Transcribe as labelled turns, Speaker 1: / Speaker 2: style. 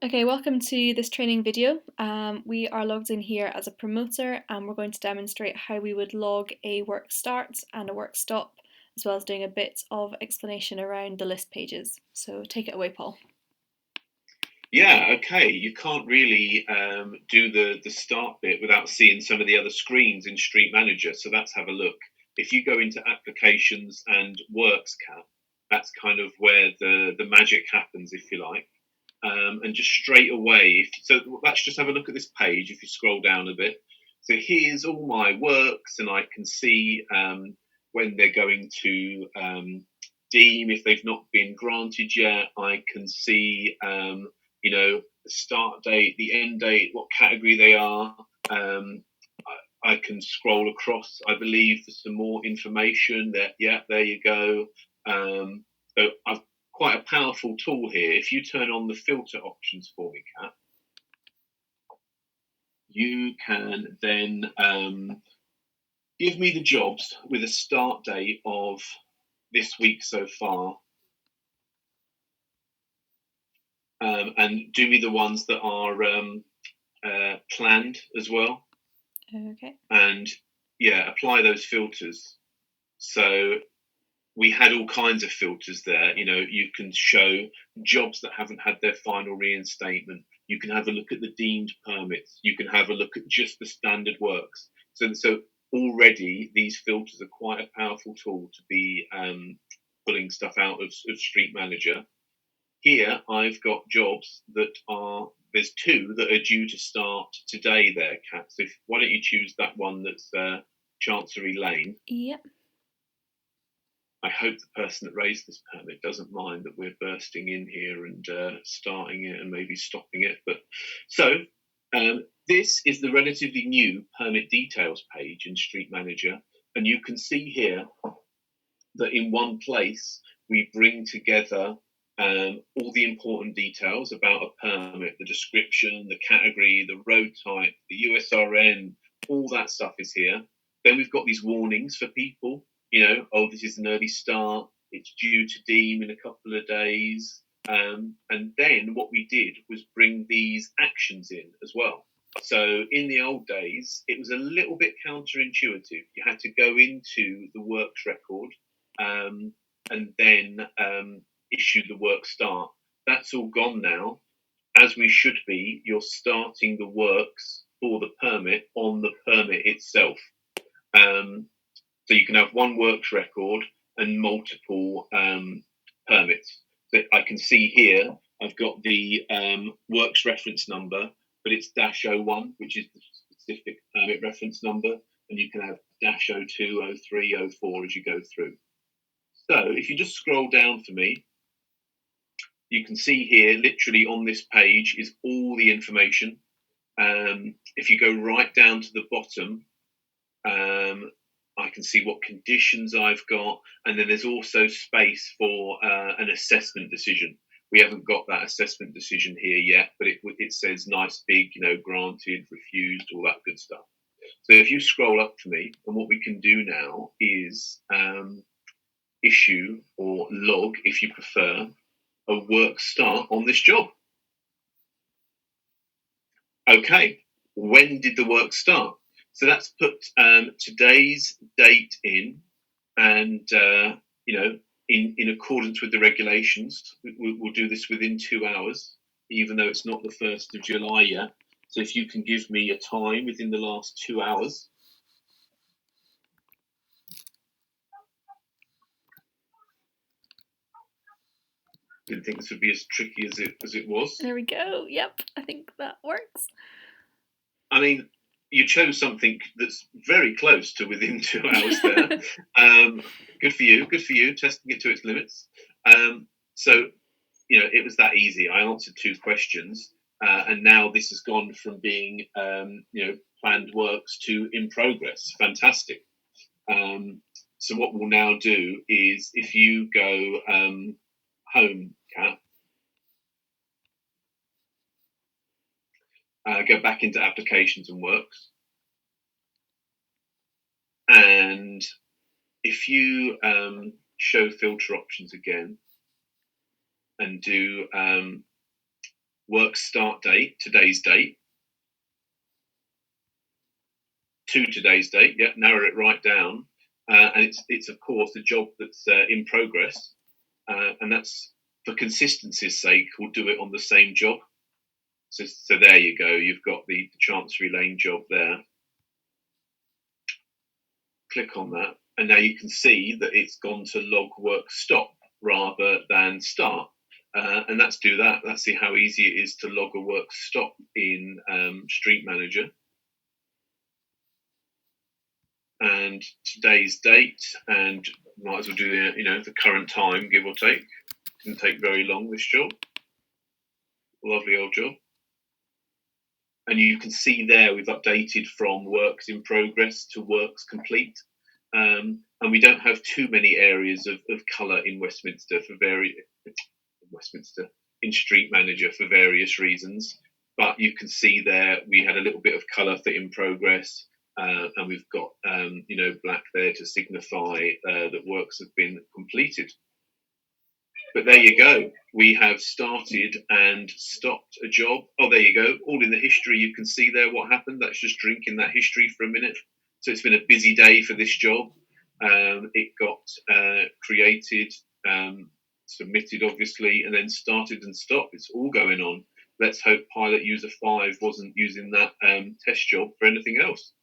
Speaker 1: Okay, welcome to this training video. We are logged in here as a promoter and we're going to demonstrate how we would log a work start and a work stop, as well as doing a bit of explanation around the list pages. So take it away, Paul.
Speaker 2: Yeah, okay. You can't really do the start bit without seeing some of the other screens in Street Manager. So let's have a look. If you go into Applications and Works tab, that's kind of where the magic happens, if you like. And just straight away, so let's just have a look at this page. If you scroll down a bit, so here's all my works, and I can see when they're going to deem if they've not been granted yet. I can see the start date, the end date, what category they are. I can scroll across, I believe, for some more information. There you go. So I've quite a powerful tool here. If you turn on the filter options for me, Kat, you can then give me the jobs with a start date of this week so far, and do me the ones that are planned as well.
Speaker 1: Okay.
Speaker 2: And yeah, apply those filters. So we had all kinds of filters there. You can show jobs that haven't had their final reinstatement. You can have a look at the deemed permits. You can have a look at just the standard works. So already these filters are quite a powerful tool to be pulling stuff out of Street Manager. Here I've got jobs that there's two that are due to start today there, Kat. So why don't you choose that one that's Chancery Lane?
Speaker 1: Yep.
Speaker 2: I hope the person that raised this permit doesn't mind that we're bursting in here and starting it and maybe stopping it. But so this is the relatively new permit details page in Street Manager, and you can see here that in one place we bring together all the important details about a permit, the description, the category, the road type, the USRN, all that stuff is here. Then we've got these warnings for people. This is an early start, it's due to deem in a couple of days. And then what we did was bring these actions in as well. So in the old days, it was a little bit counterintuitive. You had to go into the works record and then issue the work start. That's all gone now. As we should be, you're starting the works for the permit on the permit itself. So you can have one works record and multiple permits. So I can see here, I've got the works reference number, but it's -01, which is the specific permit reference number. And you can have -02, 03, 04 as you go through. So if you just scroll down for me, you can see here, literally on this page is all the information. If you go right down to the bottom, I can see what conditions I've got, and then there's also space for an assessment decision. We haven't got that assessment decision here yet, but it says nice big, granted, refused, all that good stuff. So if you scroll up for me, and what we can do now is issue or log, if you prefer, a work start on this job. Okay, when did the work start? So that's put today's date in, and in accordance with the regulations, we'll do this within 2 hours, even though it's not the 1st of July yet. So if you can give me a time within the last 2 hours. Didn't think this would be as tricky as it was.
Speaker 1: There we go. Yep, I think that works.
Speaker 2: I mean, you chose something that's very close to within 2 hours there. Good for you, testing it to its limits. So, it was that easy. I answered 2 questions, and now this has gone from being, planned works to in progress. Fantastic. So what we'll now do is, if you go home, Kat, go back into Applications and Works. And if you show filter options again and do work start date, today's date, to today's date. Yeah, narrow it right down. And it's of course a job that's in progress. And that's for consistency's sake, we'll do it on the same job. So there you go. You've got the Chancery Lane job there. Click on that. And now you can see that it's gone to log work stop rather than start. And let's do that. Let's see how easy it is to log a work stop in Street Manager. And today's date, and might as well do the current time, give or take. Didn't take very long, this job. Lovely old job. And you can see there we've updated from works in progress to works complete. And we don't have too many areas of colour in Westminster in Street Manager for various reasons. But you can see there we had a little bit of colour for in progress, and we've got black there to signify that works have been completed. But there you go. We have started and stopped a job. Oh, there you go. All in the history, you can see there what happened. That's just drinking that history for a minute. So it's been a busy day for this job. It got created, submitted, obviously, and then started and stopped. It's all going on. Let's hope Pilot User 5 wasn't using that test job for anything else.